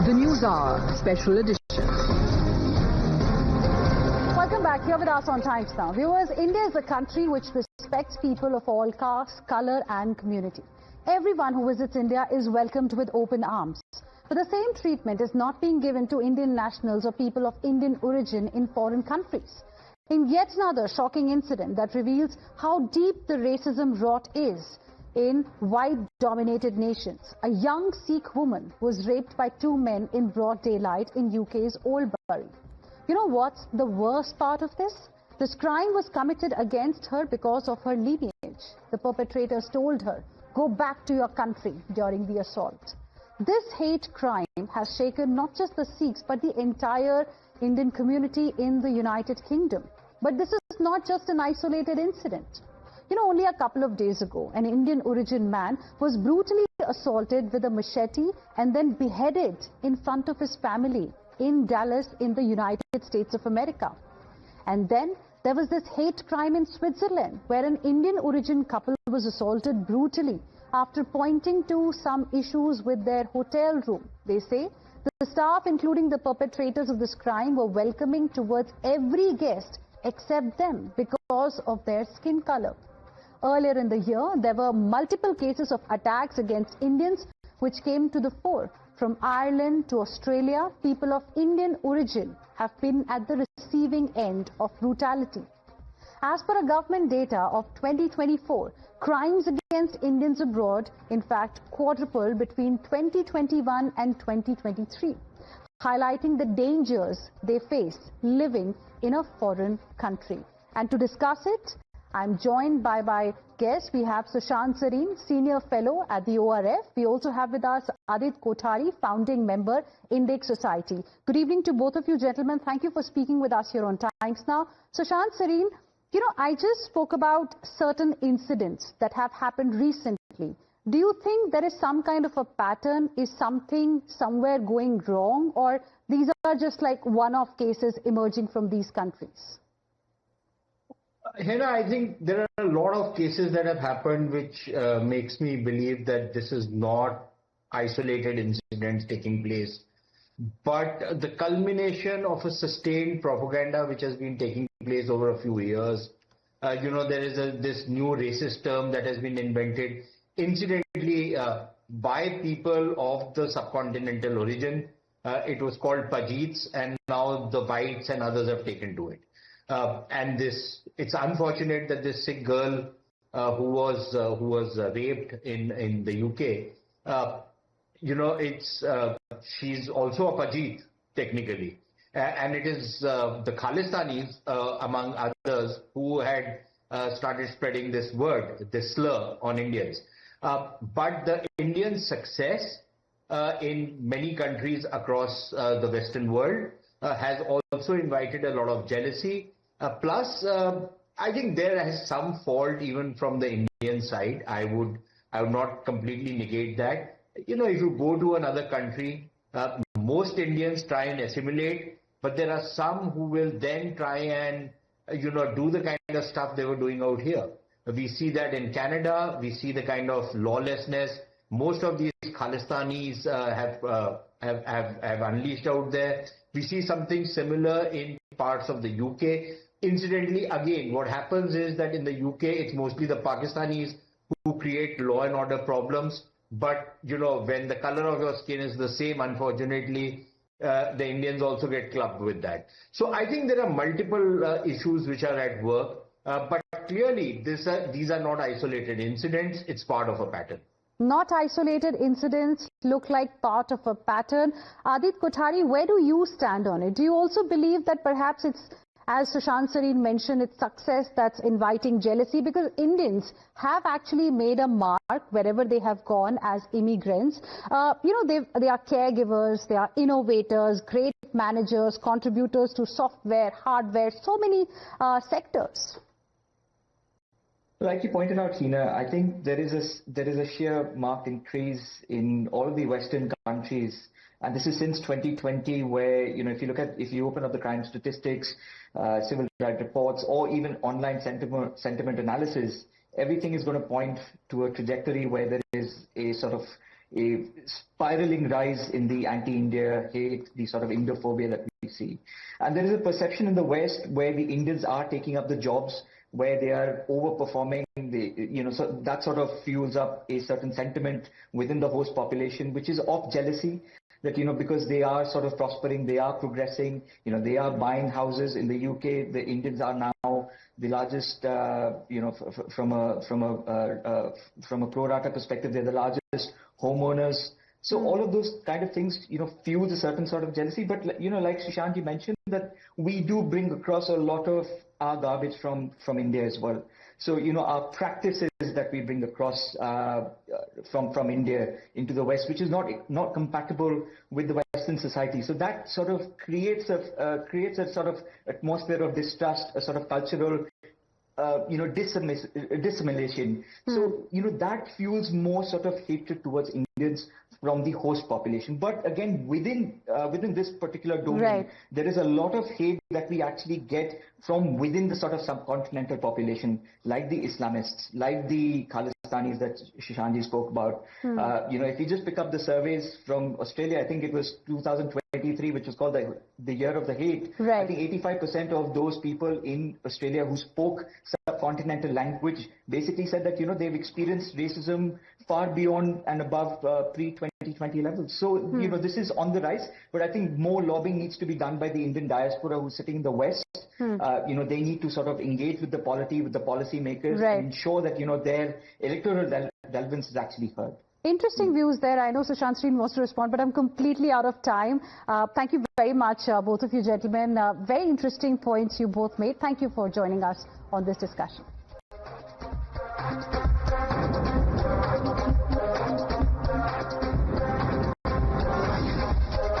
The Newshour Special Edition. Welcome back. Here with us on Times Now. Viewers, India is a country which respects people of all castes, colour and community. Everyone who visits India is welcomed with open arms. But the same treatment is not being given to Indian nationals or people of Indian origin in foreign countries. In yet another shocking incident that reveals how deep the racism rot is in white-dominated nations, a young Sikh woman was raped by two men in broad daylight in UK's Oldbury. You know what's the worst part of this? This crime was committed against her because of her lineage. The perpetrators told her, "Go back to your country," during the assault. This hate crime has shaken not just the Sikhs but the entire Indian community in the United Kingdom. But this is not just an isolated incident. You know, only a couple of days ago, an Indian origin man was brutally assaulted with a machete and then beheaded in front of his family in Dallas in the United States of America. And then there was this hate crime in Switzerland where an Indian origin couple was assaulted brutally after pointing to some issues with their hotel room. They say the staff, including the perpetrators of this crime, were welcoming towards every guest except them because of their skin color. Earlier in the year, there were multiple cases of attacks against Indians which came to the fore. From Ireland to Australia, people of Indian origin have been at the receiving end of brutality. As per a government data of 2024, crimes against Indians abroad, in fact, quadrupled between 2021 and 2023, highlighting the dangers they face living in a foreign country. And to discuss it, I'm joined by my guests. We have Sushant Sareen, Senior Fellow at the ORF. We also have with us Adit Kothari, Founding Member, Index Society. Good evening to both of you, gentlemen. Thank you for speaking with us here on Times Now. Sushant Sareen, you know, I just spoke about certain incidents that have happened recently. Do you think there is some kind of a pattern? Is something somewhere going wrong? Or these are just like one-off cases emerging from these countries? Heena, I think there are a lot of cases that have happened which makes me believe that this is not isolated incidents taking place, but the culmination of a sustained propaganda which has been taking place over a few years. You know, there is this new racist term that has been invented, incidentally, by people of the subcontinental origin. It was called Pajits, and now the whites and others have taken to it. And it's unfortunate that this Sikh girl who was raped in the UK, you know, she's also a Pajit technically, and it is the Khalistanis among others who had started spreading this word, this slur on Indians. But the Indian success in many countries across the Western world has also invited a lot of jealousy. Plus, I think there is some fault even from the Indian side. I would not completely negate that. You know, if you go to another country, most Indians try and assimilate, but there are some who will then try and, you know, do the kind of stuff they were doing out here. We see that in Canada. We see the kind of lawlessness most of these Khalistanis have unleashed out there. We see something similar in parts of the UK. Incidentally, again, what happens is that in the UK, it's mostly the Pakistanis who create law and order problems. But, you know, when the color of your skin is the same, unfortunately, the Indians also get clubbed with that. So I think there are multiple issues which are at work. But clearly, these are not isolated incidents. It's part of a pattern. Not isolated incidents, look like part of a pattern. Adit Kothari, where do you stand on it? Do you also believe that perhaps it's, as Sushant Sareen mentioned, it's success that's inviting jealousy? Because Indians have actually made a mark wherever they have gone as immigrants. You know, they are caregivers, they are innovators, great managers, contributors to software, hardware, so many sectors. Like you pointed out, Heena, I think there is a sheer marked increase in all of the Western countries, and this is since 2020, where, you know, if you open up the crime statistics, civil rights reports, or even online sentiment analysis, everything is going to point to a trajectory where there is a sort of a spiraling rise in the anti-India hate, the sort of Indophobia that we see. And there is a perception in the West where the Indians are taking up the jobs, where they are overperforming, so that sort of fuels up a certain sentiment within the host population, which is of jealousy, that, because they are sort of prospering, they are progressing, they are buying houses. In the UK, the Indians are now the largest, from a pro rata perspective, they're the largest homeowners. So all of those kind of things, fuels a certain sort of jealousy. But, like Sushant mentioned, that we do bring across a lot of our garbage from India as well. So, our practices that we bring across from India into the West, which is not compatible with the Western society. So that sort of creates a sort of atmosphere of distrust, a sort of cultural dissimulation. So, that fuels more sort of hatred towards Indians from the host population. But again, within this particular domain, there is a lot of hate that we actually get from within the sort of subcontinental population, like the Islamists, like the Khalistanis that Shashanji spoke about. If you just pick up the surveys from Australia, I think it was 2023, which was called the Year of the Hate. I think 85% of those people in Australia who spoke subcontinental language basically said that, they've experienced racism far beyond and above pre-2020 levels. So, this is on the rise, but I think more lobbying needs to be done by the Indian diaspora who's sitting in the West. They need to sort of engage with the polity, with the policy makers, and ensure that, their electoral relevance is actually heard. Interesting views there. I know Sushant Sreen wants to respond, but I'm completely out of time. Thank you very much, both of you gentlemen. Very interesting points you both made. Thank you for joining us on this discussion.